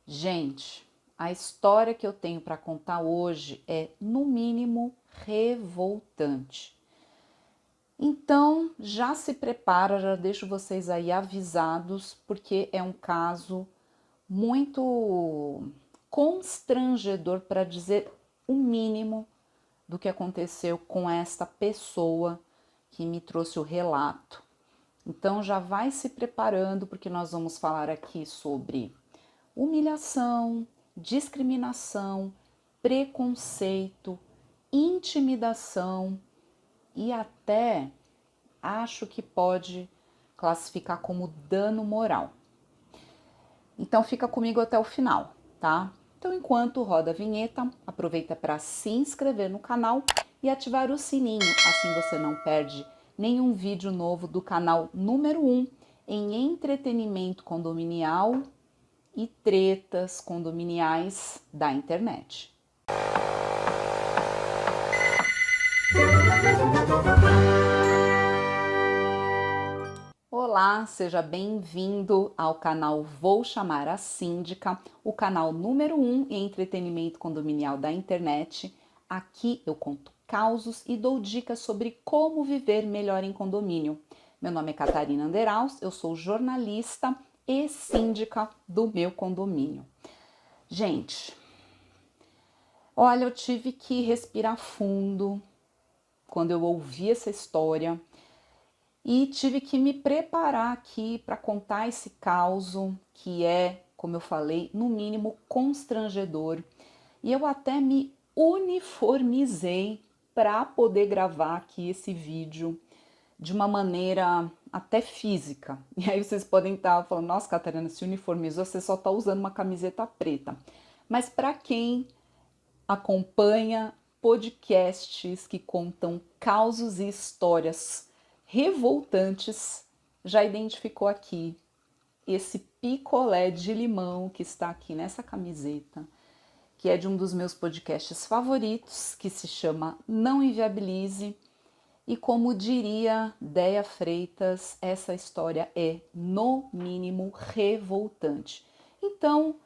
Gente, a história que eu tenho para contar hoje é, no mínimo, revoltante. Então, já se prepara, já deixo vocês aí avisados, porque é um caso muito constrangedor, para dizer o mínimo, do que aconteceu com esta pessoa que me trouxe o relato. Então, já vai se preparando, porque nós vamos falar aqui sobre humilhação, discriminação, preconceito, intimidação e até acho que pode classificar como dano moral. Então fica comigo até o final, tá? Então enquanto roda a vinheta, aproveita para se inscrever no canal e ativar o sininho, assim você não perde nenhum vídeo novo do canal número 1 em entretenimento condominial e tretas condominiais da internet. Olá, seja bem-vindo ao canal Vou Chamar a Síndica, o canal número 1 em entretenimento condominial da internet. Aqui eu conto causos e dou dicas sobre como viver melhor em condomínio. Meu nome é Catarina Anderaus, eu sou jornalista e síndica do meu condomínio. Gente, olha, eu tive que respirar fundo quando eu ouvi essa história e tive que me preparar aqui para contar esse caso que é, como eu falei, no mínimo constrangedor. E eu até me uniformizei para poder gravar aqui esse vídeo de uma maneira até física. E aí vocês podem estar falando, nossa, Catarina, se uniformizou, você só está usando uma camiseta preta. Mas para quem acompanha podcasts que contam causos e histórias revoltantes, já identificou aqui esse picolé de limão que está aqui nessa camiseta, que é de um dos meus podcasts favoritos, que se chama Não Inviabilize. E como diria Déia Freitas, essa história é, no mínimo, revoltante. Então,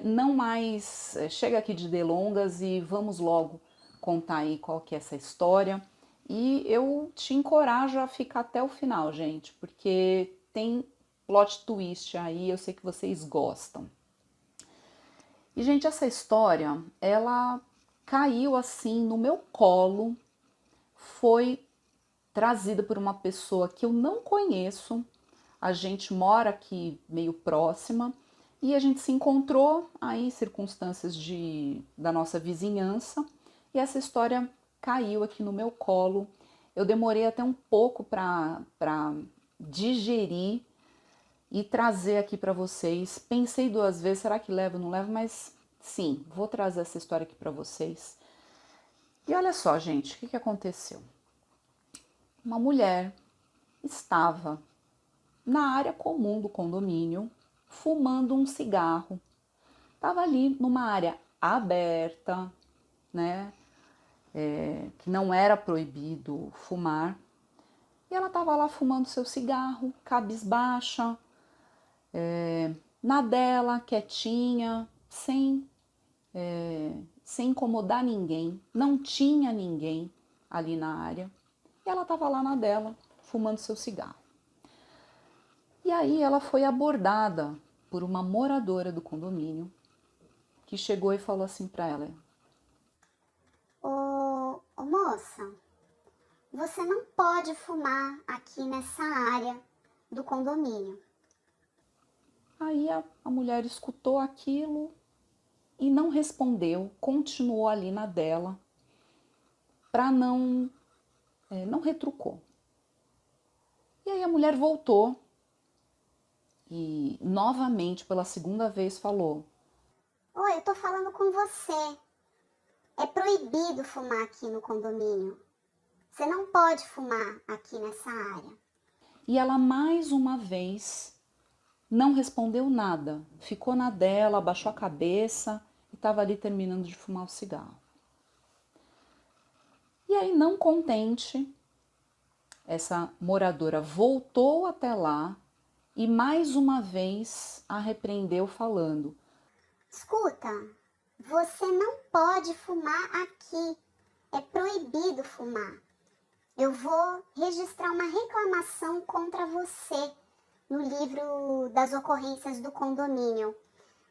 não mais chega aqui de delongas e vamos logo contar aí qual que é essa história. E eu te encorajo a ficar até o final, gente, porque tem plot twist aí, eu sei que vocês gostam. E, gente, essa história, ela caiu assim no meu colo, foi trazida por uma pessoa que eu não conheço. A gente mora aqui meio próxima e a gente se encontrou aí em circunstâncias da nossa vizinhança e essa história caiu aqui no meu colo. Eu demorei até um pouco para digerir e trazer aqui para vocês. Pensei duas vezes, será que levo ou não levo? Mas sim, vou trazer essa história aqui para vocês. E olha só, gente, o que aconteceu? Uma mulher estava na área comum do condomínio, fumando um cigarro. Estava ali numa área aberta, né? Que não era proibido fumar. E ela estava lá fumando seu cigarro, cabisbaixa, na dela, quietinha, sem incomodar ninguém. Não tinha ninguém ali na área. E ela estava lá na dela, fumando seu cigarro. E aí ela foi abordada por uma moradora do condomínio que chegou e falou assim para ela: Ô moça, você não pode fumar aqui nessa área do condomínio. Aí a mulher escutou aquilo e não respondeu, continuou ali na dela, para não retrucou. E aí a mulher voltou e novamente pela segunda vez falou: Oi, eu tô falando com você. É proibido fumar aqui no condomínio. Você não pode fumar aqui nessa área. e ela mais uma vez não respondeu nada, ficou na dela, abaixou a cabeça e estava ali terminando de fumar o cigarro. E aí, não contente, essa moradora voltou até lá e mais uma vez a repreendeu falando: Escuta, você não pode fumar aqui. É proibido fumar. Eu vou registrar uma reclamação contra você no livro das ocorrências do condomínio.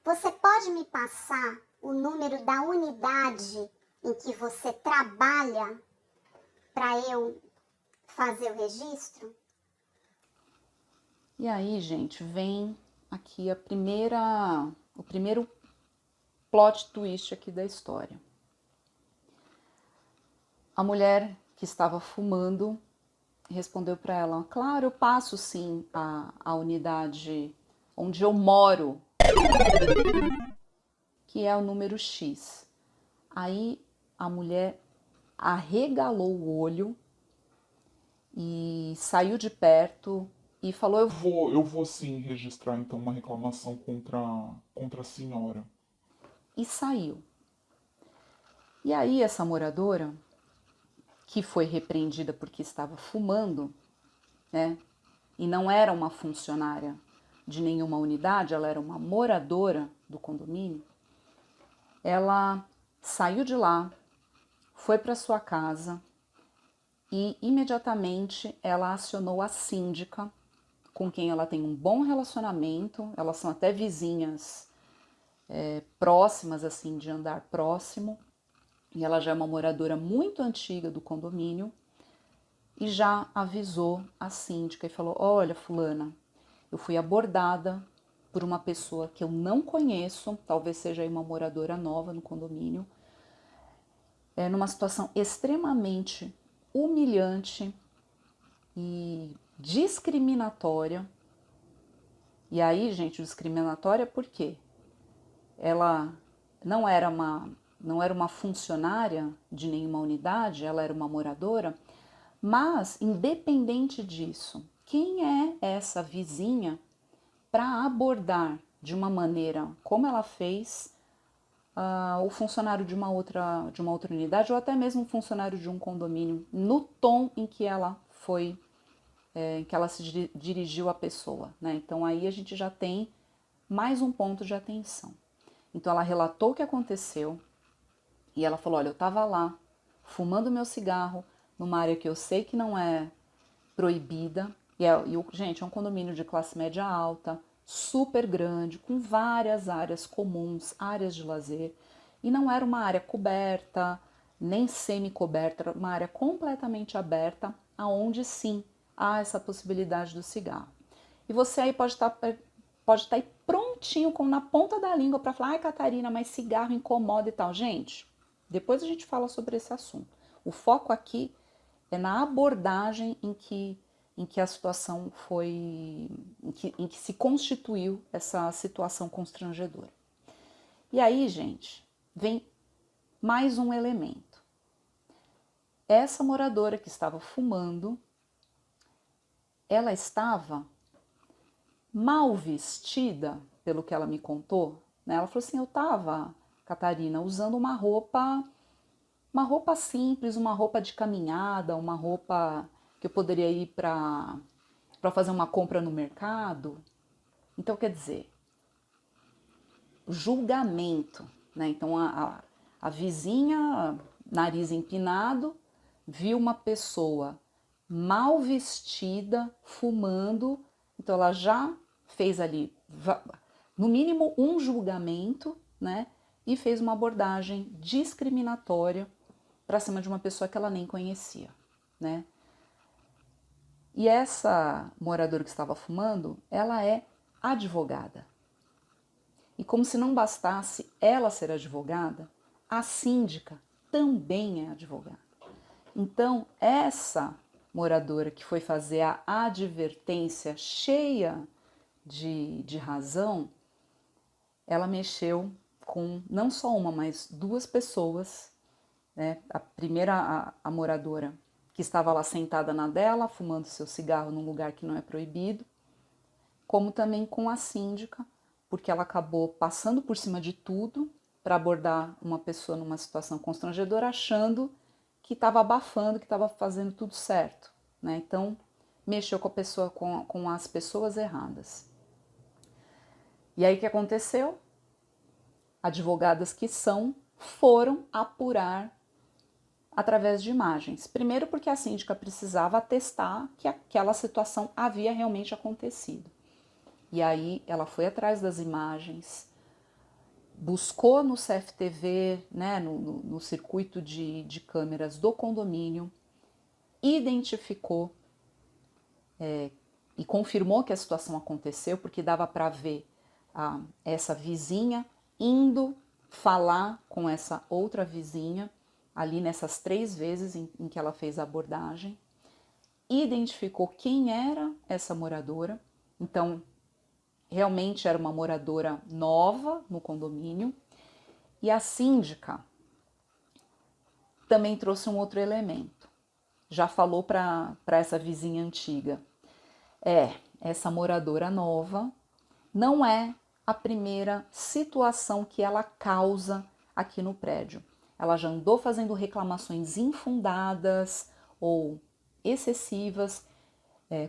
Você pode me passar o número da unidade em que você trabalha para eu fazer o registro? E aí, gente, vem aqui o primeiro plot twist aqui da história. A mulher que estava fumando respondeu para ela: claro, eu passo sim a unidade onde eu moro, que é o número X. Aí a mulher arregalou o olho e saiu de perto e falou: Eu vou sim registrar então uma reclamação contra a senhora. e saiu. E aí essa moradora, que foi repreendida porque estava fumando, né? E não era uma funcionária de nenhuma unidade, ela era uma moradora do condomínio. Ela saiu de lá, foi para sua casa e imediatamente ela acionou a síndica, com quem ela tem um bom relacionamento, elas são até vizinhas próximas, assim, de andar próximo, e ela já é uma moradora muito antiga do condomínio, e já avisou a síndica e falou: olha, fulana, eu fui abordada por uma pessoa que eu não conheço, talvez seja aí uma moradora nova no condomínio, numa situação extremamente humilhante e discriminatória. E aí, gente, discriminatória por quê? Ela não era uma funcionária de nenhuma unidade, ela era uma moradora, mas independente disso, quem é essa vizinha para abordar de uma maneira como ela fez o funcionário de uma outra unidade ou até mesmo um funcionário de um condomínio no tom em que ela foi, em que ela se dirigiu à pessoa, né? Então aí a gente já tem mais um ponto de atenção. Então ela relatou o que aconteceu e ela falou: olha, eu estava lá fumando meu cigarro numa área que eu sei que não é proibida. Gente, é um condomínio de classe média alta, super grande, com várias áreas comuns, áreas de lazer. E não era uma área coberta, nem semi-coberta, era uma área completamente aberta, aonde sim há essa possibilidade do cigarro. E você aí pode estar aí prontinho, na ponta da língua, para falar: ai, Catarina, mas cigarro incomoda e tal. Gente, depois a gente fala sobre esse assunto. O foco aqui é na abordagem em que a situação foi, em que se constituiu essa situação constrangedora. E aí, gente, vem mais um elemento. Essa moradora que estava fumando, ela estava mal vestida, pelo que ela me contou, né? Ela falou assim: eu estava, Catarina, usando uma roupa simples, uma roupa de caminhada, uma roupa que eu poderia ir para fazer uma compra no mercado. Então, quer dizer, julgamento, né? Então, a vizinha, nariz empinado, viu uma pessoa mal vestida, fumando, então ela já fez ali, no mínimo, um julgamento, né? E fez uma abordagem discriminatória para cima de uma pessoa que ela nem conhecia, né? E essa moradora que estava fumando, ela é advogada. E como se não bastasse ela ser advogada, a síndica também é advogada. Então, essa moradora que foi fazer a advertência cheia de razão, ela mexeu com não só uma, mas duas pessoas, né? A primeira, a moradora, que estava lá sentada na dela, fumando seu cigarro num lugar que não é proibido, como também com a síndica, porque ela acabou passando por cima de tudo para abordar uma pessoa numa situação constrangedora, achando que estava abafando, que estava fazendo tudo certo, né? Então, mexeu com a pessoa, com as pessoas erradas. E aí o que aconteceu? advogadas que são, foram apurar através de imagens. Primeiro porque a síndica precisava atestar que aquela situação havia realmente acontecido. E aí ela foi atrás das imagens, buscou no CFTV, né, no circuito de câmeras do condomínio, identificou e confirmou que a situação aconteceu, porque dava para ver essa vizinha indo falar com essa outra vizinha, ali nessas 3 vezes em que ela fez a abordagem, identificou quem era essa moradora, então realmente era uma moradora nova no condomínio, e a síndica também trouxe um outro elemento, já falou para essa vizinha antiga, essa moradora nova não é a primeira situação que ela causa aqui no prédio. Ela já andou fazendo reclamações infundadas ou excessivas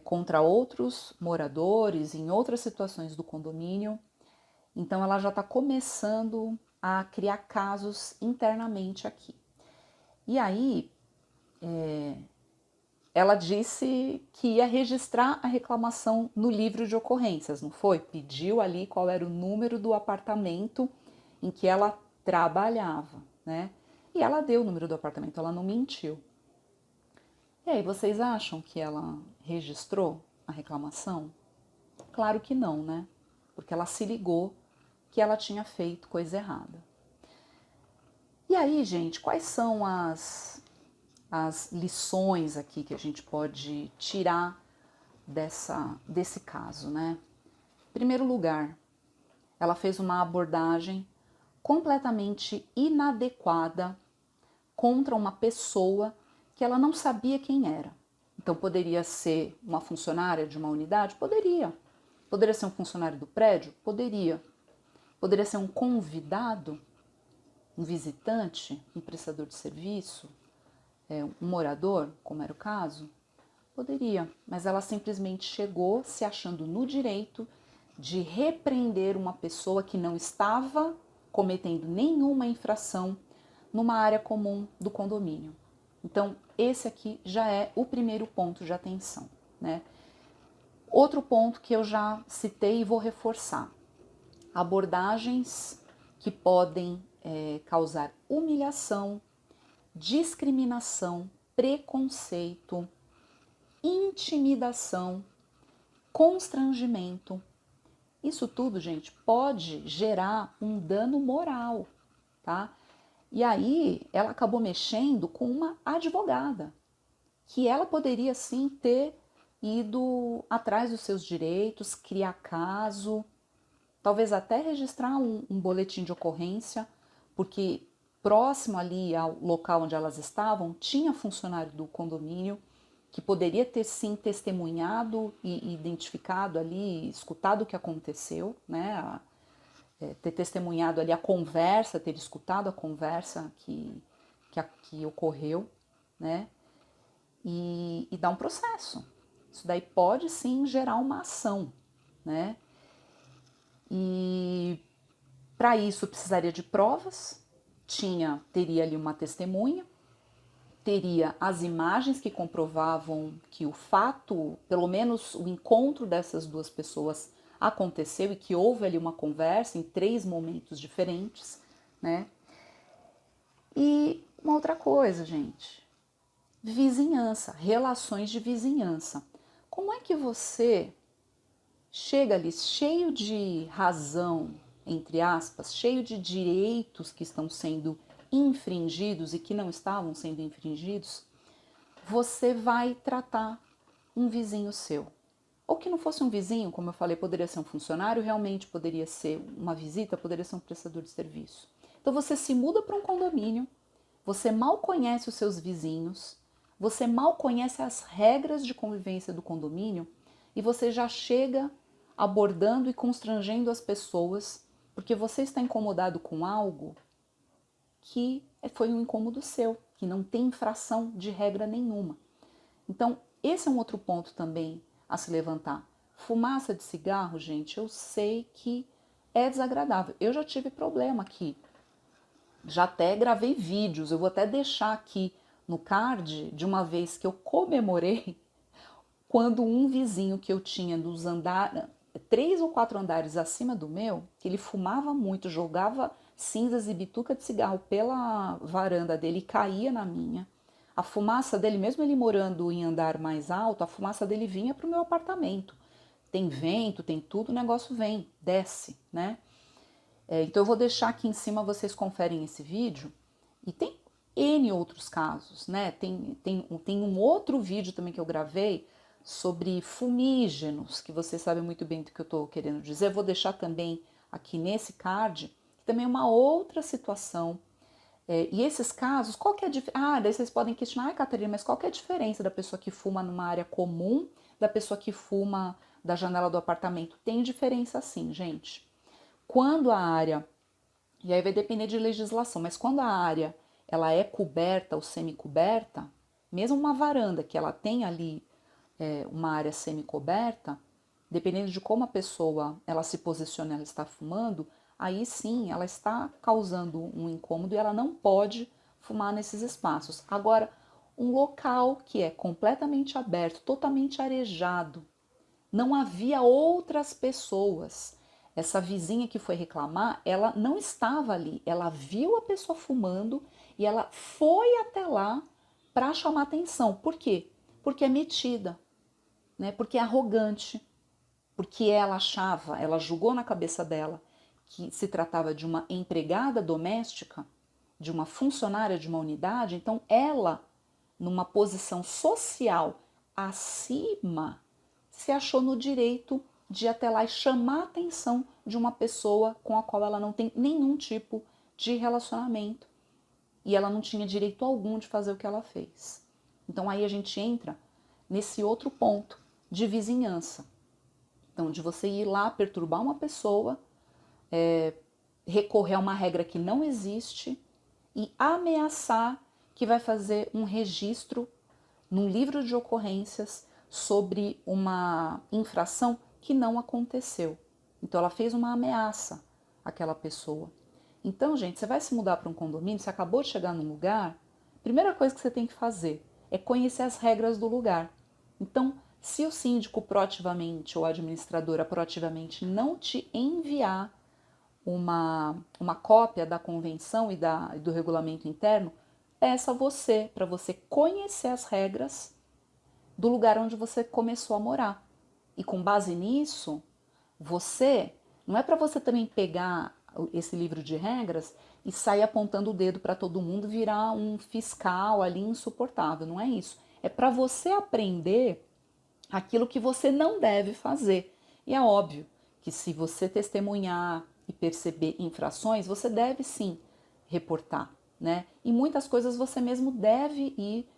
contra outros moradores em outras situações do condomínio. Então ela já está começando a criar casos internamente aqui. E aí ela disse que ia registrar a reclamação no livro de ocorrências, não foi? Pediu ali qual era o número do apartamento em que ela trabalhava, né? E ela deu o número do apartamento, ela não mentiu. E aí, vocês acham que ela registrou a reclamação? Claro que não, né? Porque ela se ligou que ela tinha feito coisa errada. E aí, gente, quais são as lições aqui que a gente pode tirar desse caso, né? Em primeiro lugar, ela fez uma abordagem completamente inadequada contra uma pessoa que ela não sabia quem era. Então, poderia ser uma funcionária de uma unidade? Poderia. Poderia ser um funcionário do prédio? Poderia. Poderia ser um convidado, um visitante, um prestador de serviço, um morador, como era o caso? Poderia, mas ela simplesmente chegou se achando no direito de repreender uma pessoa que não estava cometendo nenhuma infração numa área comum do condomínio. Então, esse aqui já é o primeiro ponto de atenção, né? Outro ponto que eu já citei e vou reforçar: abordagens que podem causar humilhação, discriminação, preconceito, intimidação, constrangimento. Isso tudo, gente, pode gerar um dano moral, tá? E aí ela acabou mexendo com uma advogada, que ela poderia sim ter ido atrás dos seus direitos, criar caso, talvez até registrar um boletim de ocorrência, porque próximo ali ao local onde elas estavam tinha funcionário do condomínio que poderia ter sim testemunhado e identificado ali, escutado o que aconteceu, né? Ter testemunhado ali a conversa, ter escutado a conversa que ocorreu, né? E dar um processo. Isso daí pode sim gerar uma ação, né? E para isso precisaria de provas, teria ali uma testemunha, teria as imagens que comprovavam que o fato, pelo menos o encontro dessas duas pessoas aconteceu e que houve ali uma conversa em 3 momentos diferentes, né? E uma outra coisa, gente, vizinhança, relações de vizinhança. Como é que você chega ali cheio de razão, entre aspas, cheio de direitos que estão sendo infringidos e que não estavam sendo infringidos, você vai tratar um vizinho seu? Ou que não fosse um vizinho, como eu falei, poderia ser um funcionário, realmente poderia ser uma visita, poderia ser um prestador de serviço. Então você se muda para um condomínio, você mal conhece os seus vizinhos, você mal conhece as regras de convivência do condomínio e você já chega abordando e constrangendo as pessoas porque você está incomodado com algo que foi um incômodo seu, que não tem infração de regra nenhuma. Então, esse é um outro ponto também a se levantar. Fumaça de cigarro, gente, eu sei que é desagradável. Eu já tive problema aqui. Já até gravei vídeos, eu vou até deixar aqui no card de uma vez que eu comemorei quando um vizinho que eu tinha dos andares, 3 ou 4 andares acima do meu, que ele fumava muito, jogava cinzas e bituca de cigarro pela varanda dele e caía na minha. A fumaça dele, mesmo ele morando em andar mais alto, a fumaça dele vinha para o meu apartamento. Tem vento, tem tudo, o negócio vem, desce, né? Então eu vou deixar aqui em cima, vocês conferem esse vídeo. E tem N outros casos, né? Tem um outro vídeo também que eu gravei sobre fumígenos, que vocês sabem muito bem do que eu estou querendo dizer. Eu vou deixar também aqui nesse card, que também é uma outra situação. E esses casos, qual que é a diferença? Ah, daí vocês podem questionar, Catarina, mas qual que é a diferença da pessoa que fuma numa área comum da pessoa que fuma da janela do apartamento? Tem diferença sim, gente. Quando a área, e aí vai depender de legislação, mas quando a área ela é coberta ou semi-coberta, mesmo uma varanda que ela tem ali uma área semi-coberta, dependendo de como a pessoa ela se posiciona, ela está fumando, aí sim ela está causando um incômodo e ela não pode fumar nesses espaços. Agora, um local que é completamente aberto, totalmente arejado, não havia outras pessoas. Essa vizinha que foi reclamar, ela não estava ali, ela viu a pessoa fumando e ela foi até lá para chamar atenção. Por quê? Porque é metida, né? Porque é arrogante, porque ela achava, ela julgou na cabeça dela que se tratava de uma empregada doméstica, de uma funcionária de uma unidade, então ela, numa posição social acima, se achou no direito de ir até lá e chamar a atenção de uma pessoa com a qual ela não tem nenhum tipo de relacionamento. E ela não tinha direito algum de fazer o que ela fez. Então aí a gente entra nesse outro ponto de vizinhança. Então, de você ir lá perturbar uma pessoa, recorrer a uma regra que não existe e ameaçar que vai fazer um registro num livro de ocorrências sobre uma infração que não aconteceu. Então ela fez uma ameaça àquela pessoa. Então, gente, você vai se mudar para um condomínio, você acabou de chegar num lugar, a primeira coisa que você tem que fazer é conhecer as regras do lugar. Então, se o síndico proativamente ou a administradora proativamente não te enviar uma cópia da convenção e do regulamento interno, peça você, para você conhecer as regras do lugar onde você começou a morar. E com base nisso, não é para você também pegar esse livro de regras e sair apontando o dedo para todo mundo, virar um fiscal ali insuportável, não é isso. É para você aprender aquilo que você não deve fazer. E é óbvio que se você testemunhar e perceber infrações, você deve sim reportar, né? E muitas coisas você mesmo deve ir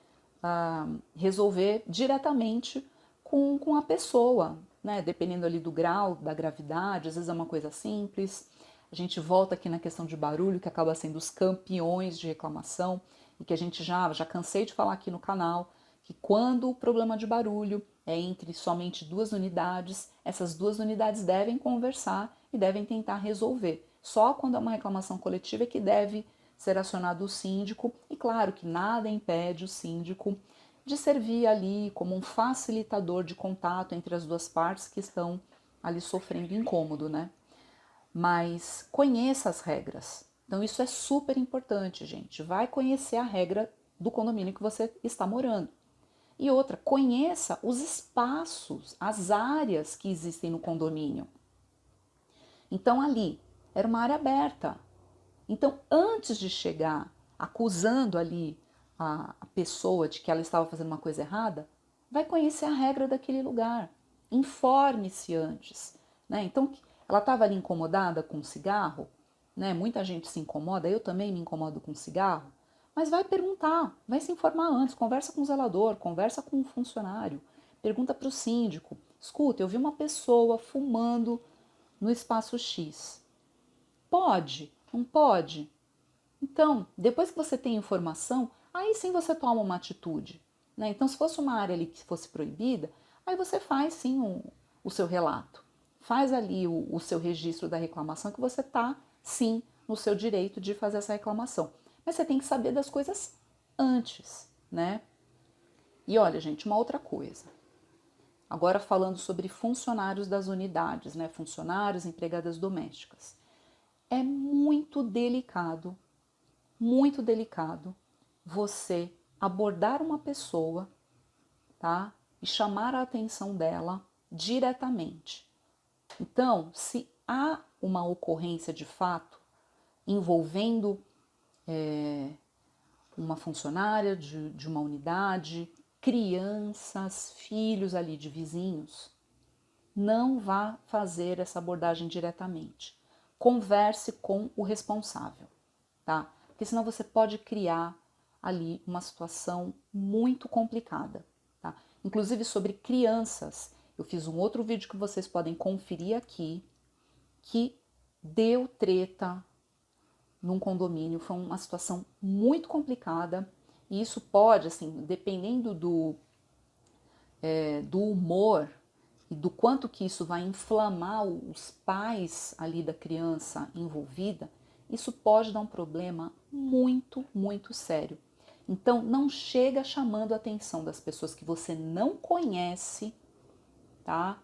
resolver diretamente com a pessoa, né? Dependendo ali do grau, da gravidade, às vezes é uma coisa simples. A gente volta aqui na questão de barulho, que acaba sendo os campeões de reclamação, e que a gente já cansei de falar aqui no canal, que quando o problema de barulho é entre somente 2 unidades, essas 2 unidades devem conversar e devem tentar resolver. Só quando é uma reclamação coletiva é que deve ser acionado o síndico, e claro que nada impede o síndico de servir ali como um facilitador de contato entre as 2 partes que estão ali sofrendo incômodo, né? Mas conheça as regras. Então isso é super importante, gente. Vai conhecer a regra do condomínio que você está morando. E outra, conheça os espaços, as áreas que existem no condomínio. Então ali era uma área aberta. Então antes de chegar acusando ali a pessoa de que ela estava fazendo uma coisa errada, vai conhecer a regra daquele lugar. Informe-se antes, né? Então ela estava ali incomodada com cigarro, né? Muita gente se incomoda, eu também me incomodo com cigarro. Mas vai perguntar, vai se informar antes, conversa com o zelador, conversa com o funcionário, pergunta para o síndico. Escuta, eu vi uma pessoa fumando no espaço X. Pode? Não pode? Então, depois que você tem informação, aí sim você toma uma atitude, né? Então, se fosse uma área ali que fosse proibida, aí você faz sim o seu relato. faz ali o seu registro da reclamação, que você está, sim, no seu direito de fazer essa reclamação. Mas você tem que saber das coisas antes, né? E olha, gente, uma outra coisa. Agora falando sobre funcionários das unidades, né? Funcionários, empregadas domésticas. É muito delicado você abordar uma pessoa, tá? E chamar a atenção dela diretamente. Então, se há uma ocorrência de fato envolvendo uma funcionária de uma unidade, crianças, filhos ali de vizinhos, não vá fazer essa abordagem diretamente. Converse com o responsável, tá? Porque senão você pode criar ali uma situação muito complicada, tá? Inclusive sobre crianças, eu fiz um outro vídeo que vocês podem conferir aqui, que deu treta num condomínio, foi uma situação muito complicada, e isso pode, assim, dependendo do humor e do quanto que isso vai inflamar os pais ali da criança envolvida, isso pode dar um problema muito, muito sério. Então, não chega chamando a atenção das pessoas que você não conhece, tá?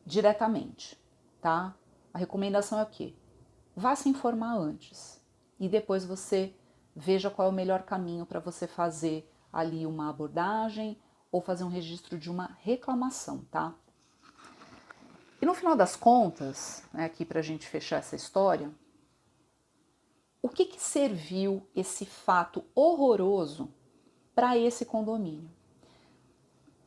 Diretamente, tá? A recomendação é o quê? Vá se informar antes e depois você veja qual é o melhor caminho para você fazer ali uma abordagem ou fazer um registro de uma reclamação, tá? E no final das contas, né, aqui para a gente fechar essa história, o que serviu esse fato horroroso para esse condomínio?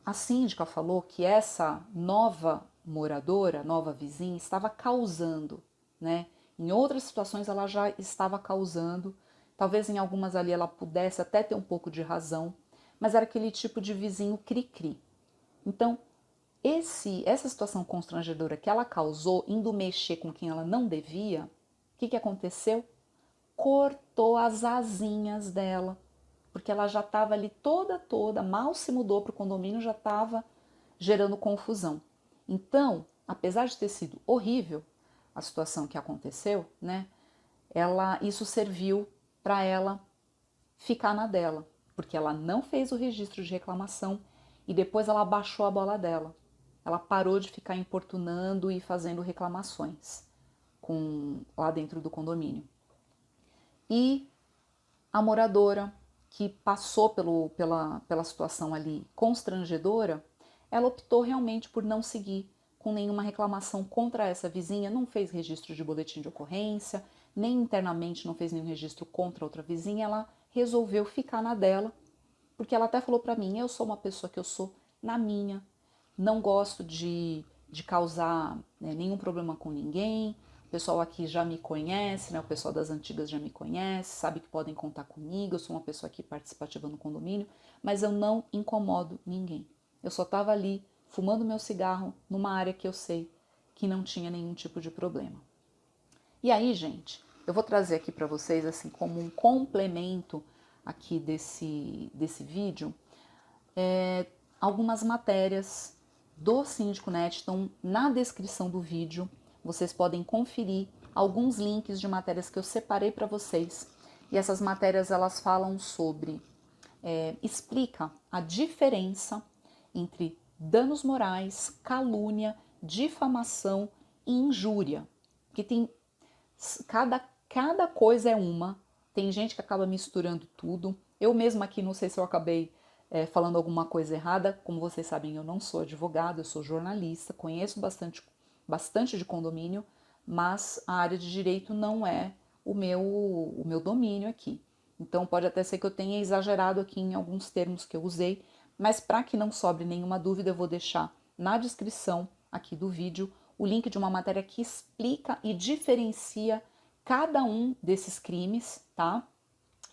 A síndica falou que essa nova moradora, nova vizinha, estava causando, né? Em outras situações ela já estava causando, talvez em algumas ali ela pudesse até ter um pouco de razão, mas era aquele tipo de vizinho cri-cri. Então, essa situação constrangedora que ela causou, indo mexer com quem ela não devia, o que aconteceu? Cortou as asinhas dela, porque ela já estava ali toda, mal se mudou para o condomínio, já estava gerando confusão. Então, apesar de ter sido horrível a situação que aconteceu, né, isso serviu para ela ficar na dela, porque ela não fez o registro de reclamação e depois ela baixou a bola dela. Ela parou de ficar importunando e fazendo reclamações lá dentro do condomínio. E a moradora que passou pela situação ali constrangedora, ela optou realmente por não seguir com nenhuma reclamação contra essa vizinha, não fez registro de boletim de ocorrência, nem internamente não fez nenhum registro contra outra vizinha, ela resolveu ficar na dela, porque ela até falou para mim, eu sou uma pessoa que eu sou na minha, não gosto de causar, né, nenhum problema com ninguém, o pessoal aqui já me conhece, né, o pessoal das antigas já me conhece, sabe que podem contar comigo, eu sou uma pessoa aqui participativa no condomínio, mas eu não incomodo ninguém. Eu só estava ali fumando meu cigarro numa área que eu sei que não tinha nenhum tipo de problema. E aí, gente, eu vou trazer aqui para vocês, assim, como um complemento aqui desse vídeo, algumas matérias do Síndico Net estão na descrição do vídeo. Vocês podem conferir alguns links de matérias que eu separei para vocês. E essas matérias, elas falam sobre, explica a diferença entre danos morais, calúnia, difamação e injúria. Porque tem cada coisa é uma. Tem gente que acaba misturando tudo. Eu mesma aqui, não sei se eu acabei falando alguma coisa errada. Como vocês sabem, eu não sou advogada, eu sou jornalista, conheço bastante de condomínio, mas a área de direito não é o meu domínio aqui. Então pode até ser que eu tenha exagerado aqui em alguns termos que eu usei, mas para que não sobre nenhuma dúvida, eu vou deixar na descrição aqui do vídeo o link de uma matéria que explica e diferencia cada um desses crimes, tá?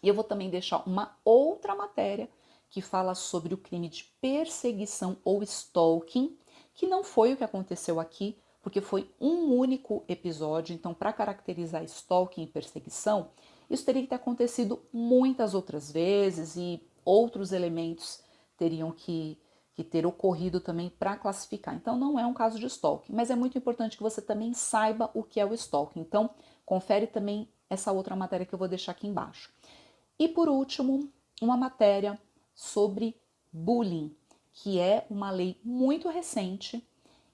E eu vou também deixar uma outra matéria que fala sobre o crime de perseguição ou stalking, que não foi o que aconteceu aqui, porque foi um único episódio. Então, para caracterizar stalking e perseguição, isso teria que ter acontecido muitas outras vezes e outros elementos teriam que que ter ocorrido também para classificar. Então, não é um caso de stalking, mas é muito importante que você também saiba o que é o stalking. Então, confere também essa outra matéria que eu vou deixar aqui embaixo. E por último, uma matéria sobre bullying, que é uma lei muito recente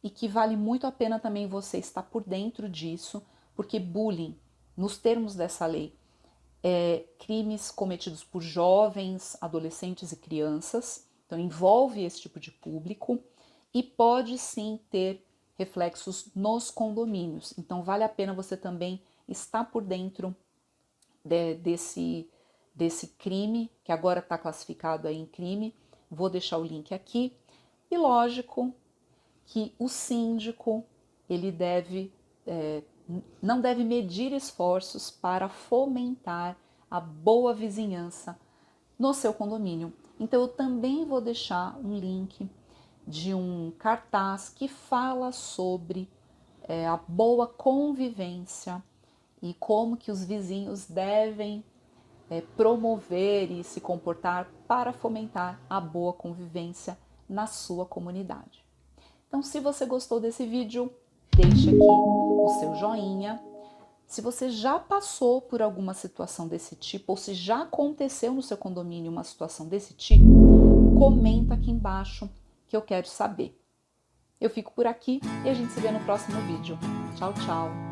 e que vale muito a pena também você estar por dentro disso, porque bullying, nos termos dessa lei, é crimes cometidos por jovens, adolescentes e crianças, então envolve esse tipo de público e pode sim ter reflexos nos condomínios. Então vale a pena você também estar por dentro desse crime, que agora está classificado aí em crime. Vou deixar o link aqui. E lógico que o síndico, ele não deve medir esforços para fomentar a boa vizinhança no seu condomínio. Então eu também vou deixar um link de um cartaz que fala sobre a boa convivência e como que os vizinhos devem promover e se comportar para fomentar a boa convivência na sua comunidade. Então, se você gostou desse vídeo, deixe aqui o seu joinha. Se você já passou por alguma situação desse tipo, ou se já aconteceu no seu condomínio uma situação desse tipo, comenta aqui embaixo que eu quero saber. Eu fico por aqui e a gente se vê no próximo vídeo. Tchau, tchau!